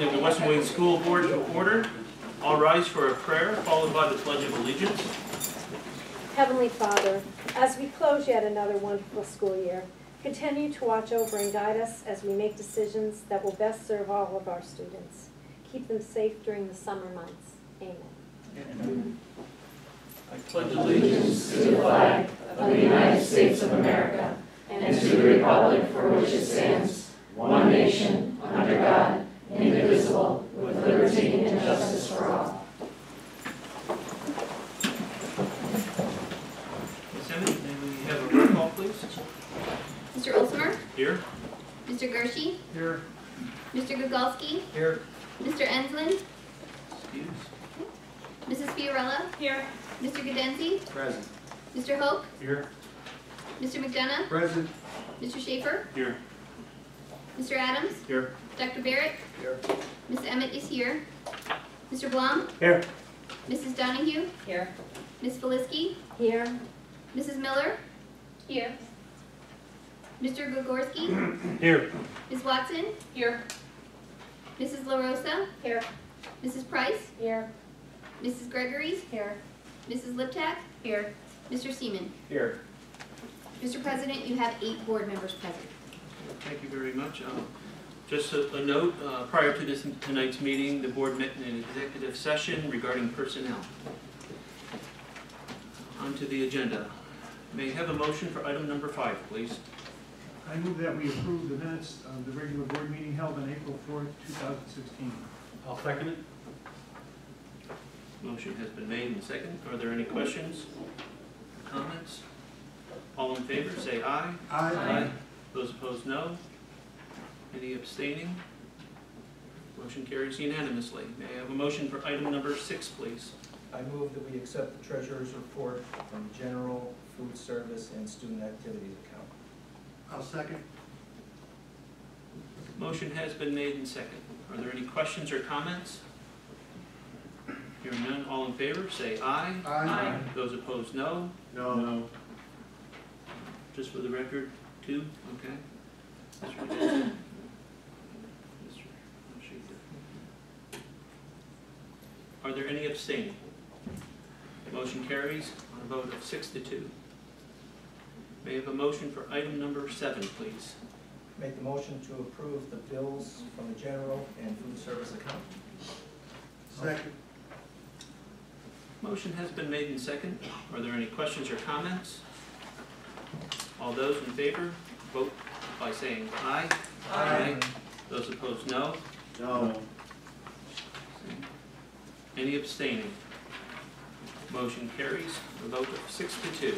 meeting of the Western Wayne School Board to order. All rise for a prayer, followed by the Pledge of Allegiance. Heavenly Father, as we close yet another wonderful school year, continue to watch over and guide us as we make decisions that will best serve all of our students. Keep them safe during the summer months. Amen. Amen. I pledge allegiance to the flag of the United States of America and to the republic for which it stands, one nation, under God, indivisible, with liberty and justice for all. Ms. Emmett, may we have a roll call, please? Mr. Olsmer? Here. Mr. Gershie? Here. Mr. Gugalski? Here. Mr. Enslin? Excuse. Mrs. Fiorella? Here. Mr. Gadenzi? Present. Mr. Hope? Here. Mr. McDonough? Present. Mr. Schaefer? Here. Mr. Adams? Here. Dr. Barrett? Here. Ms. Emmett is here. Mr. Blum? Here. Mrs. Donahue? Here. Ms. Feliski? Here. Mrs. Miller? Here. Mr. Gogorski? Here. Ms. Watson? Here. Mrs. LaRosa? Here. Mrs. Price? Here. Mrs. Gregories? Here. Mrs. Liptak? Here. Mr. Seaman? Here. Mr. President, you have 8 board members present. Thank you very much. Just a note, prior to tonight's meeting, the board met in an executive session regarding personnel. On to the agenda. May I have a motion for item number 5, please? I move that we approve the minutes of the regular board meeting held on April 4th, 2016. I'll second it. Motion has been made and second. Are there any questions, comments? All in favor, say aye. Aye. Those opposed, no. Any abstaining? Motion carries unanimously. May I have a motion for item number 6, please? I move that we accept the treasurer's report from general, food service, and student activities account. I'll second. Motion has been made and second. Are there any questions or comments? Hearing none, all in favor, say aye. Aye. Those opposed, no. No. Just for the record, 2, okay. Mr. Gadenzi. Mr. Schaefer. Are there any abstaining? Motion carries on a vote of 6-2. May I have a motion for item number 7, please? Make the motion to approve the bills from the general and food service account. Second. Motion has been made and second. Are there any questions or comments? All those in favor, vote by saying aye. Aye. Those opposed, no. No. Any abstaining? Motion carries a vote of 6-2. Okay,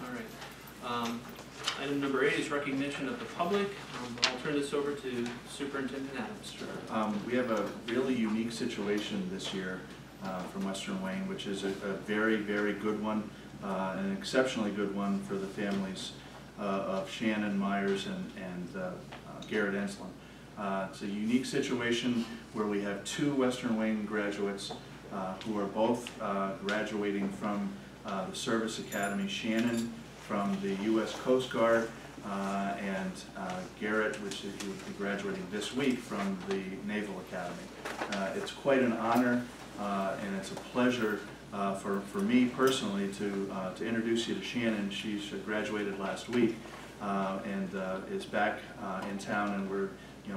all right. Item number 8 is recognition of the public. I'll turn this over to Superintendent Adams. We have a really unique situation this year from Western Wayne, which is a very, very good one, an exceptionally good one for the families of Shannon Myers and Garrett Enslin. It's a unique situation where we have 2 Western Wayne graduates who are both graduating from the Service Academy. Shannon from the U.S. Coast Guard, and Garrett, which he would be graduating this week from the Naval Academy. It's quite an honor, and it's a pleasure for me personally to introduce you to Shannon. She's graduated last week and is back in town, and we're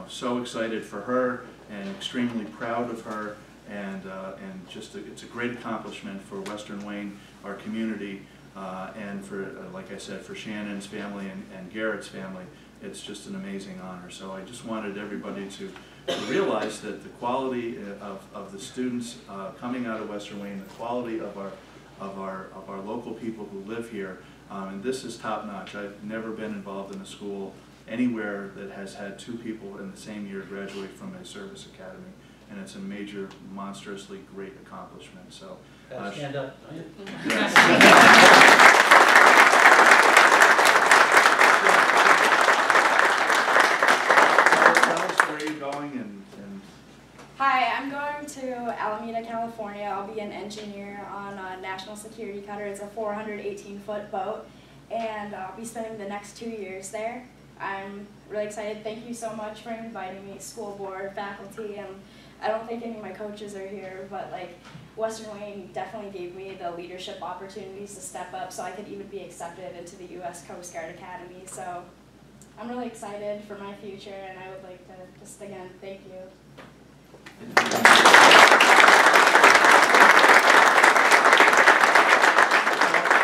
so excited for her and extremely proud of her, and just it's a great accomplishment for Western Wayne, our community. And for, like I said, for Shannon's family and Garrett's family, it's just an amazing honor. So I just wanted everybody to realize that the quality of the students coming out of Western Wayne, the quality of our local people who live here, and this is top notch. I've never been involved in a school anywhere that has had 2 people in the same year graduate from a service academy, and it's a major, monstrously great accomplishment. So. Stand up, don't you? Yes. Tell us where you're going and Hi, I'm going to Alameda, California. I'll be an engineer on a national security cutter. It's a 418-foot boat, and I'll be spending the next 2 years there. I'm really excited. Thank you so much for inviting me, school board, faculty, and I don't think any of my coaches are here, but like Western Wayne definitely gave me the leadership opportunities to step up so I could even be accepted into the U.S. Coast Guard Academy. So I'm really excited for my future, and I would like to just again thank you.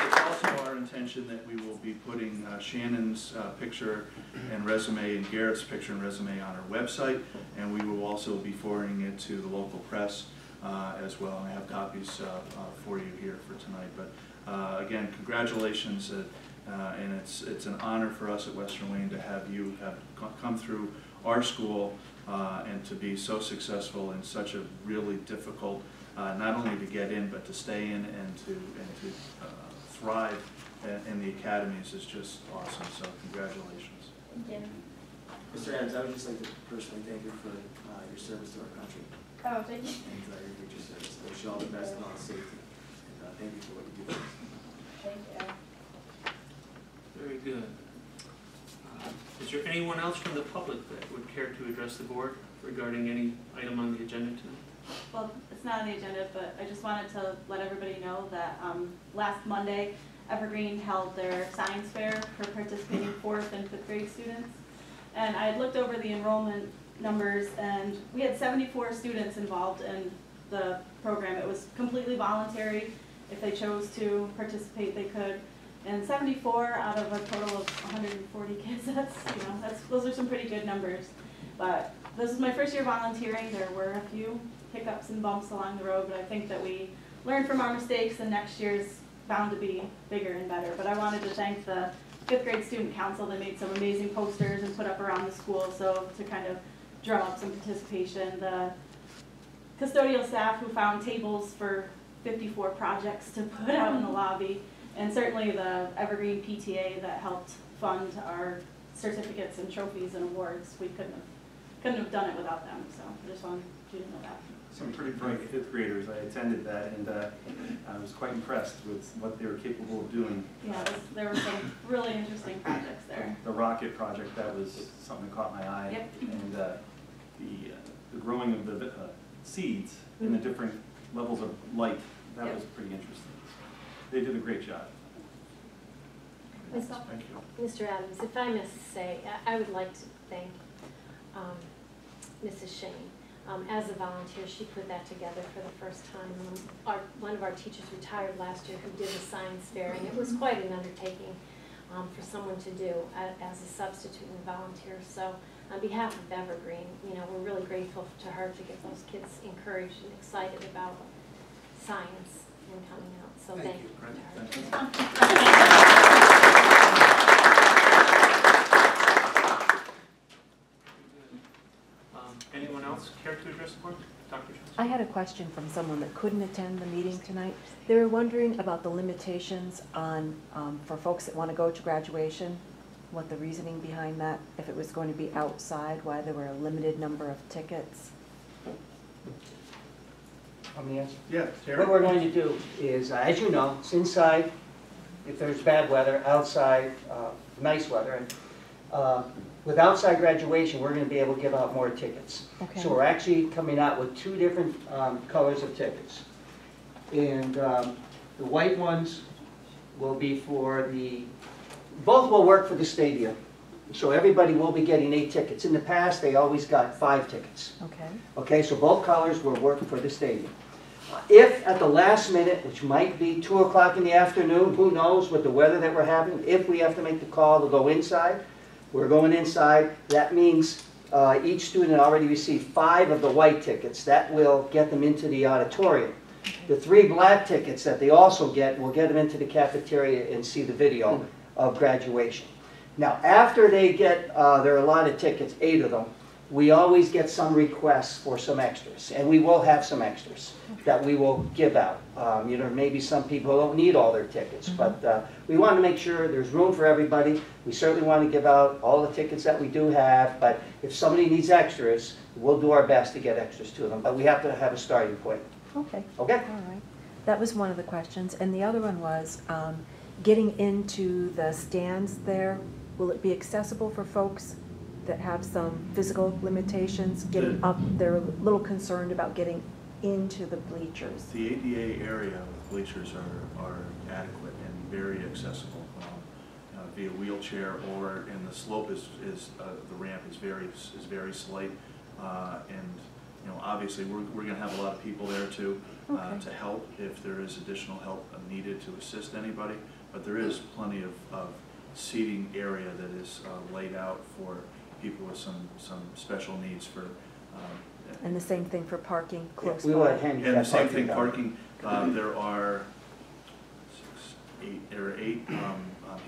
It's also our intention that we will be putting Shannon's picture and resume and Garrett's picture and resume on our website, and we will also be forwarding it to the local press as well. And I have copies for you here for tonight. But again, congratulations, and it's an honor for us at Western Wayne to have you come through our school and to be so successful in such a really difficult, not only to get in, but to stay in and to thrive in the academies is just awesome. So congratulations. Thank you. Mr. Adams, I would just like to personally thank you for your service to our country Oh, thank you. and your future service. I wish you all the best and all the safety. And thank you for what you do for us. Thank you. Very good. Is there anyone else from the public that would care to address the board regarding any item on the agenda tonight? Well, it's not on the agenda, but I just wanted to let everybody know that last Monday, Evergreen held their science fair for participating 4th and 5th grade students. And I had looked over the enrollment numbers, and we had 74 students involved in the program. It was completely voluntary. If they chose to participate, they could. And 74 out of a total of 140 kids, those are some pretty good numbers. But this is my first year volunteering. There were a few hiccups and bumps along the road, but I think that we learned from our mistakes, and next year's bound to be bigger and better. But I wanted to thank the 5th grade student council. They made some amazing posters and put up around the school, so to kind of drum up some participation. The custodial staff who found tables for 54 projects to put out in the lobby, and certainly the Evergreen PTA that helped fund our certificates and trophies and awards. We couldn't have done it without them, so I just wanted you to know that. Some pretty bright 5th graders. I attended that, and I was quite impressed with what they were capable of doing. Yeah, there were some really interesting projects there. The rocket project, that was something that caught my eye. Yep. And the growing of the seeds in the different levels of light, that was pretty interesting. They did a great job. Thank you. Mr. Adams, if I must say, I would like to thank Mrs. Shane. As a volunteer, she put that together for the first time. One of our teachers retired last year who did a science fair, and it was quite an undertaking for someone to do as a substitute and volunteer. So on behalf of Evergreen, we're really grateful to her to get those kids encouraged and excited about science and coming out. So thank you to her. Anyone else care to address the board? Dr. Johnson? I had a question from someone that couldn't attend the meeting tonight. They were wondering about the limitations on for folks that want to go to graduation, what the reasoning behind that, if it was going to be outside, why there were a limited number of tickets. Let me answer. Yeah, Terry? What we're going to do is, as you know, it's inside, if there's bad weather, outside, nice weather. And with outside graduation, we're going to be able to give out more tickets. Okay. So we're actually coming out with 2 different colors of tickets. And the white ones will be for both will work for the stadium. So everybody will be getting 8 tickets. In the past, they always got 5 tickets. Okay. Okay, so both colors will work for the stadium. If at the last minute, which might be 2 o'clock in the afternoon, who knows with the weather that we're having, if we have to make the call to go inside, we're going inside. That means each student already received 5 of the white tickets. That will get them into the auditorium. The 3 black tickets that they also get will get them into the cafeteria and see the video of graduation. Now, after they get their allotted tickets, 8 of them, we always get some requests for some extras, and we will have some extras that we will give out. Maybe some people don't need all their tickets, but we want to make sure there's room for everybody. We certainly want to give out all the tickets that we do have, but if somebody needs extras, we'll do our best to get extras to them, but we have to have a starting point. Okay. Okay? All right. That was one of the questions, and the other one was, getting into the stands there, will it be accessible for folks that have some physical limitations getting up? They're a little concerned about getting into the bleachers. The ADA area with bleachers are adequate and very accessible via wheelchair, or, and the slope is the ramp is very slight, and obviously we're going to have a lot of people there too to help if there is additional help needed to assist anybody. But there is plenty of seating area that is laid out for people with some special needs for. And the same thing for parking close We by. will handicap And the same thing, parking. there are 8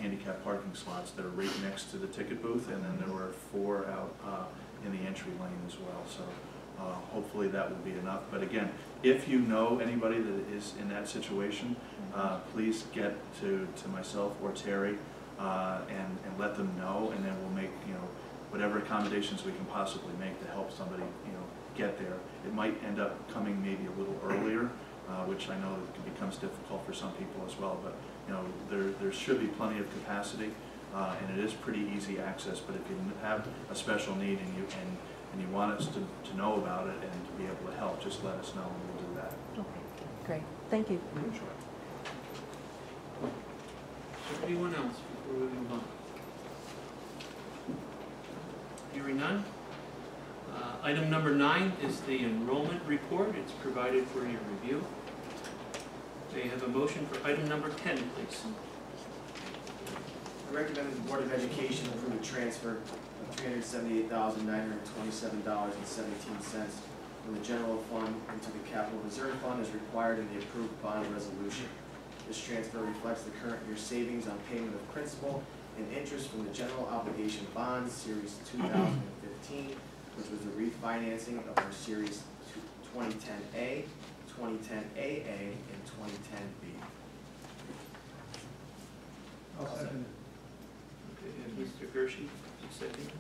handicap parking slots that are right next to the ticket booth, and then there were 4 out in the entry lane as well. So hopefully that will be enough. But again, if you know anybody that is in that situation, please get to myself or Terry and let them know, and then we'll make whatever accommodations we can possibly make to help somebody get there. It might end up coming maybe a little earlier, which I know becomes difficult for some people as well. But there should be plenty of capacity, and it is pretty easy access. But if you have a special need and you want us to know about it and to be able to help, just let us know and we'll do that. Okay, great. Thank you. Sure. Is there anyone else before we move on? Hearing none. Item number 9 is the enrollment report. It's provided for your review. May I have a motion for item number 10, please? I recommend the Board of Education approve a transfer of $378,927.17 from the general fund into the capital reserve fund as required in the approved bond resolution. This transfer reflects the current year savings on payment of principal and interest from the general obligation bonds, Series 2015, which was the refinancing of our Series 2010A, 2010AA, and 2010B. I'll second Okay, and Mr. Hershey, second.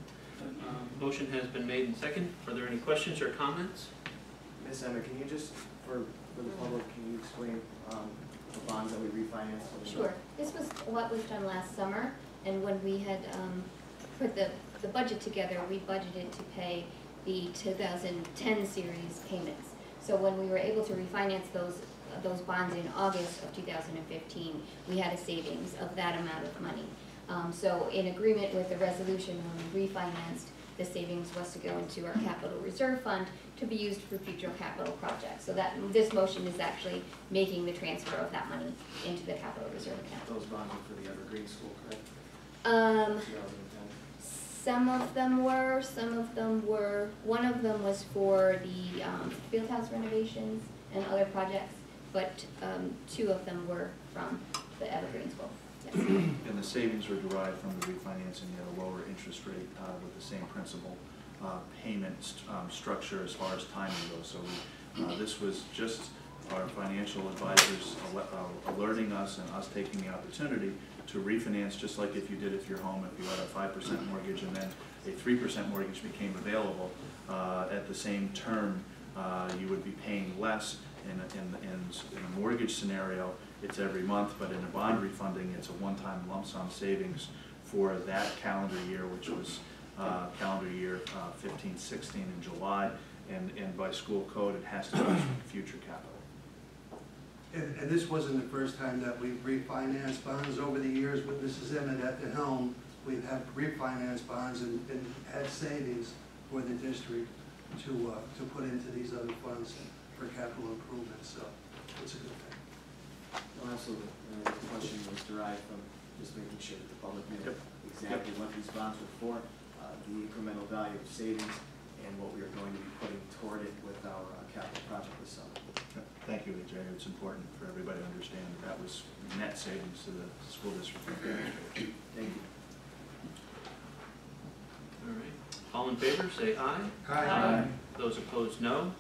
Motion has been made and second. Are there any questions or comments? Ms. Emmer, can you just, for the public, can you explain the bonds that we refinanced? Sure. This was what was done last summer, and when we had put the budget together, we budgeted to pay the 2010 series payments. So when we were able to refinance those bonds in August of 2015, we had a savings of that amount of money. So in agreement with the resolution, when we refinanced, the savings was to go into our capital reserve fund to be used for future capital projects. So that this motion is actually making the transfer of that money into the capital reserve account. Those bonds are for the Evergreen School, correct? 2010. Some of them were, one of them was for the Fieldhouse renovations and other projects, but 2 of them were from the Evergreen School. Yes. And the savings were derived from the refinancing at a lower interest rate with the same principal payment structure as far as timing goes. So this was just our financial advisors alerting us and us taking the opportunity to refinance, just like if you did if your home, if you had a 5% mortgage and then a 3% mortgage became available at the same term, you would be paying less. In a mortgage scenario, it's every month, but in a bond refunding, it's a one-time lump sum savings for that calendar year, which was calendar year 15-16 in July, and by school code, it has to go to future capital. And this wasn't the first time that we've refinanced bonds over the years with Mrs. Emmett at the helm. We've had refinanced bonds and had savings for the district to put into these other funds for capital improvements, so it's a good thing. Well, absolutely. The question was derived from just making sure that the public knew exactly what these bonds were for, the incremental value of savings, and what we are going to be putting toward it with our capital project this summer. Thank you, AJ. It's important for everybody to understand that was net savings to the school district. Thank you. All right. All in favor, say aye. Aye. Those opposed, no.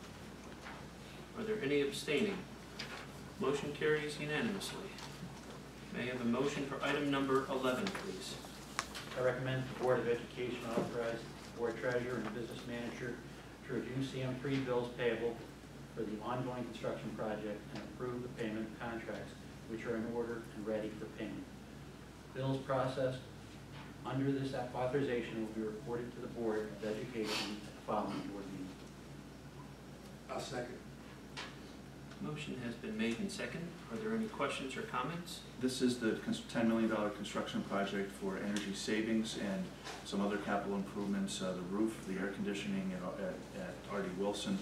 Are there any abstaining? Motion carries unanimously. May I have a motion for item number 11, please? I recommend the Board of Education authorize the Board Treasurer and Business Manager to review CM3 bills payable for the ongoing construction project and approve the payment of contracts which are in order and ready for payment. Bills processed under this authorization will be reported to the Board of Education at the following board meeting. I'll second. Motion has been made and second. Are there any questions or comments? This is the $10 million construction project for energy savings and some other capital improvements, the roof, the air conditioning at R.D. Wilson,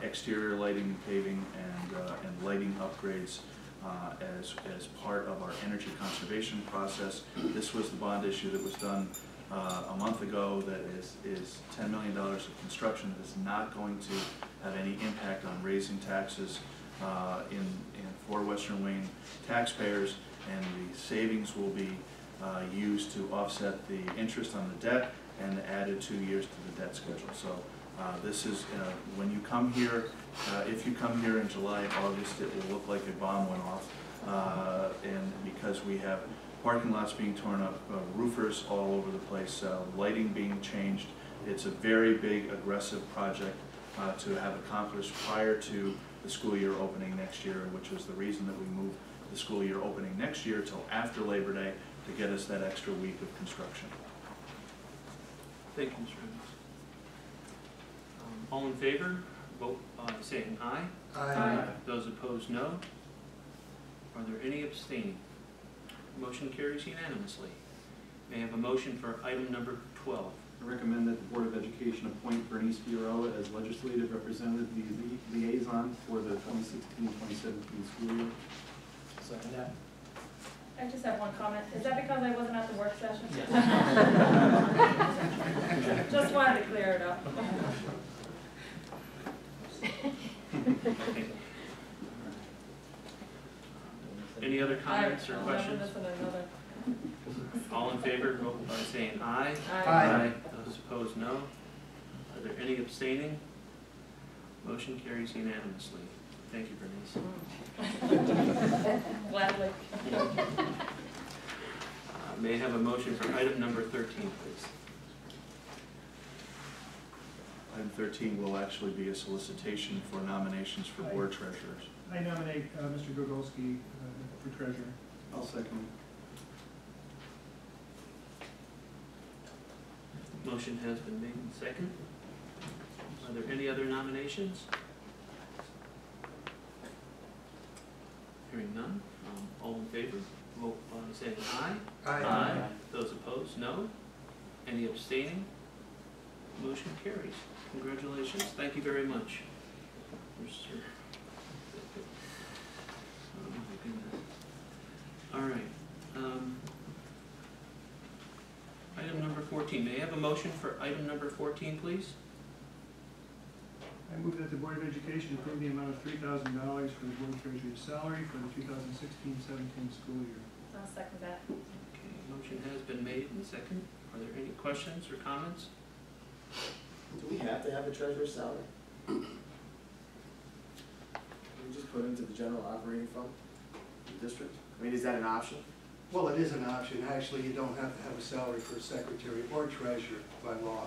exterior lighting and paving, and lighting upgrades as part of our energy conservation process. This was the bond issue that was done a month ago that is $10 million of construction that is not going to have any impact on raising taxes for Western Wayne taxpayers, and the savings will be used to offset the interest on the debt and added 2 years to the debt schedule. So this is, when you come here, if you come here in July, August, it will look like a bomb went off, and because we have parking lots being torn up, roofers all over the place, lighting being changed. It's a very big, aggressive project to have accomplished prior to the school year opening next year, which was the reason that we moved the school year opening next year till after Labor Day to get us that extra week of construction. Thank you, Mr. Evans. All in favor, vote by saying aye. Aye. Those opposed, no. Are there any abstaining? Motion carries unanimously. May I have a motion for item number 12? I recommend that the Board of Education appoint Bernice Figueroa as legislative representative liaison for the 2016-2017 school year. Second that. I just have one comment. Is that because I wasn't at the work session? Yes. Just wanted to clear it up. Any other comments or questions? Another. All in favor, vote by saying aye. Aye. Those opposed, no. Are there any abstaining? Motion carries unanimously. Thank you, Bernice. Gladly. May I have a motion for item number 13, please? Item 13 will actually be a solicitation for nominations for board treasurers. I nominate Mr. Gogolski for treasurer. I'll second. Motion has been made and second. Are there any other nominations? Hearing none. All in favor, vote by saying aye. Aye. Those opposed, no. Any abstaining? Motion carries. Congratulations. Thank you very much. Mr. Oh, my goodness. All right. Item number 14. May I have a motion for item number 14, please? I move that the Board of Education approve the amount of $3,000 for the board treasurer's salary for the 2016-17 school year. I'll second that. Okay, motion has been made and second. Are there any questions or comments? Do we have to have a treasurer's salary? Can we just put it into the general operating fund of the district? I mean, is that an option? Well, it is an option. Actually, you don't have to have a salary for secretary or treasurer by law.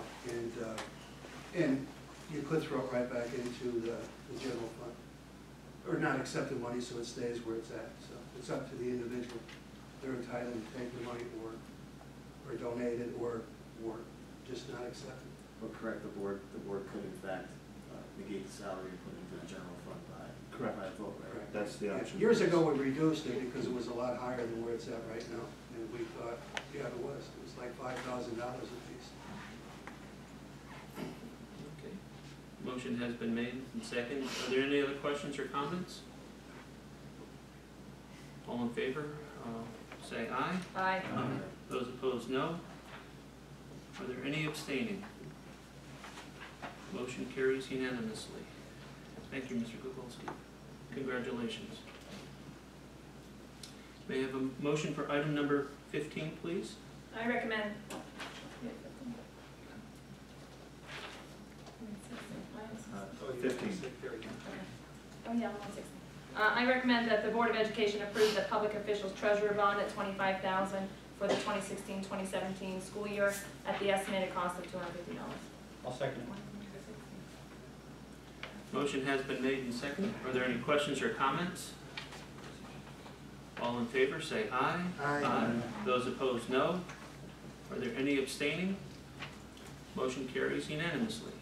And you could throw it right back into the general fund. Or not accept the money so it stays where it's at. So it's up to the individual. They're entitled to take the money or donate it or just not accept it. Well, correct, the board could in fact negate the salary and put it into the general fund by vote, right? Correct. That's the option. Years ago, we reduced it because it was a lot higher than where it's at right now. And we thought, yeah, it was. It was like $5,000 a piece. Okay. Motion has been made and second. Are there any other questions or comments? All in favor, say aye. Aye. Those opposed, no. Are there any abstaining? Motion carries unanimously. Thank you, Mr. Gogolski. Congratulations. May I have a motion for item number 15, please? I recommend. Uh, 15. Oh, yeah, 160. I recommend that the Board of Education approve the public officials treasurer bond at $25,000 for the 2016-2017 school year at the estimated cost of $250. I'll second it. Motion has been made and seconded. Are there any questions or comments? All in favor, say aye. Aye. Those opposed, no. Are there any abstaining? Motion carries unanimously.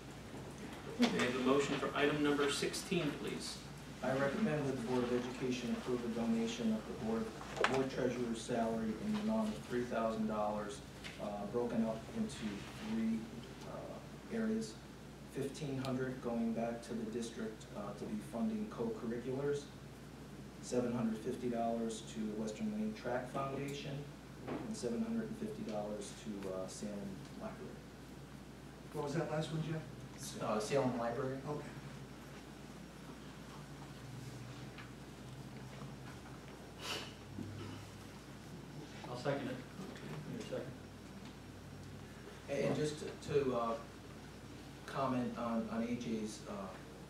May I have a motion for item number 16, please? I recommend that the Board of Education approve a donation of the board treasurer's salary in the amount of $3,000, broken up into three areas. $1,500 going back to the district to be funding co-curriculars, $750 to the Western Wayne Track Foundation, and $750 to Salem Library. What was that last one, Jeff? Salem Library. Okay. I'll second it. Need a second? And just to comment on AJ's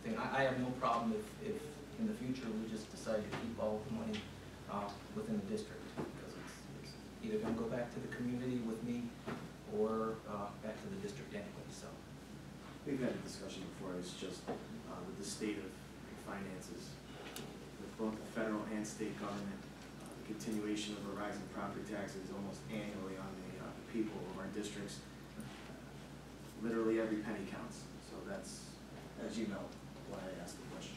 thing, I have no problem if in the future we just decide to keep all the money within the district, because it's either going to go back to the community with me or back to the district anyway, so. We've had a discussion before, it's just with the state of finances, with both the federal and state government, the continuation of a rising property taxes almost annually on the people of our districts. Literally every penny counts, so that's, as you know, why I asked the question.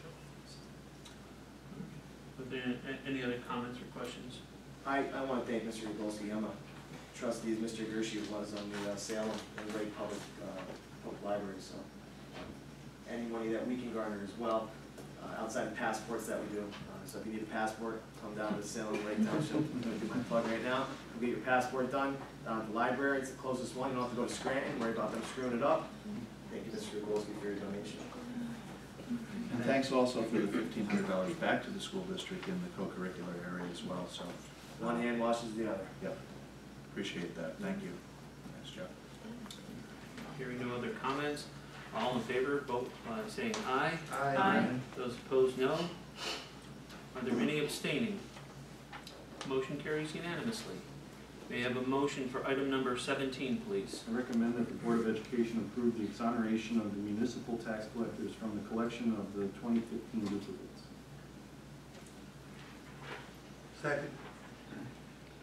Are there any other comments or questions? I want to thank Mr. Yagolski. I'm a trustee, as Mr. Gershie was on the Salem and Lake Public Library, so any money that we can garner as well, outside of passports that we do. So if you need a passport, come down to Salem Lake Township. I'm going to do my plug right now. We'll get your passport done down at the library. It's the closest one. You don't have to go to Scranton, worry about them screwing it up. Thank you, Mr. Yagolski, for your donation. And thanks also for the $1,500 back to the school district in the co-curricular area as well, so. One hand washes the other. Yep, appreciate that, thank you. Thanks, Jeff. Hearing no other comments, all in favor, vote by saying aye. Aye. Those opposed, no. Are there any abstaining? Motion carries unanimously. May I have a motion for item number 17, please? I recommend that the Board of Education approve the exoneration of the municipal tax collectors from the collection of the 2015 duplicates. Second.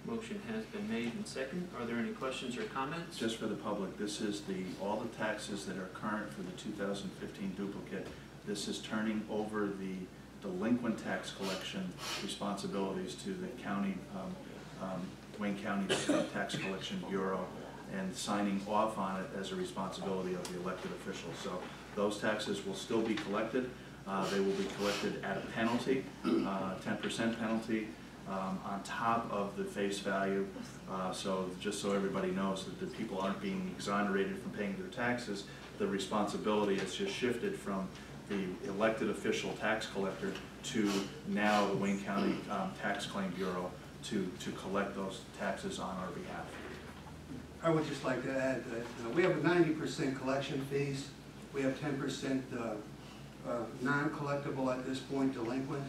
Motion has been made and second. Are there any questions or comments? Just for the public, this is all the taxes that are current for the 2015 duplicate. This is turning over the delinquent tax collection responsibilities to the county, Wayne County Tax Collection Bureau, and signing off on it as a responsibility of the elected officials. So those taxes will still be collected. They will be collected at a penalty, 10% penalty, on top of the face value. So just so everybody knows that the people aren't being exonerated from paying their taxes, the responsibility has just shifted from the elected official tax collector to now the Wayne County Tax Claim Bureau to collect those taxes on our behalf. I would just like to add that we have a 90% collection fees. We have 10% non-collectible at this point, delinquent.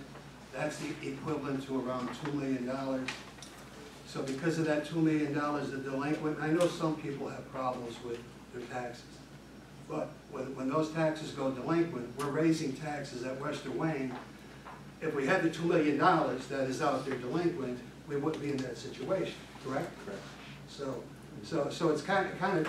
That's the equivalent to around $2 million. So because of that $2 million, the delinquent, I know some people have problems with their taxes. But when those taxes go delinquent, we're raising taxes at Western Wayne. If we had the $2 million that is out there delinquent, we wouldn't be in that situation, correct? Correct. So it's kind of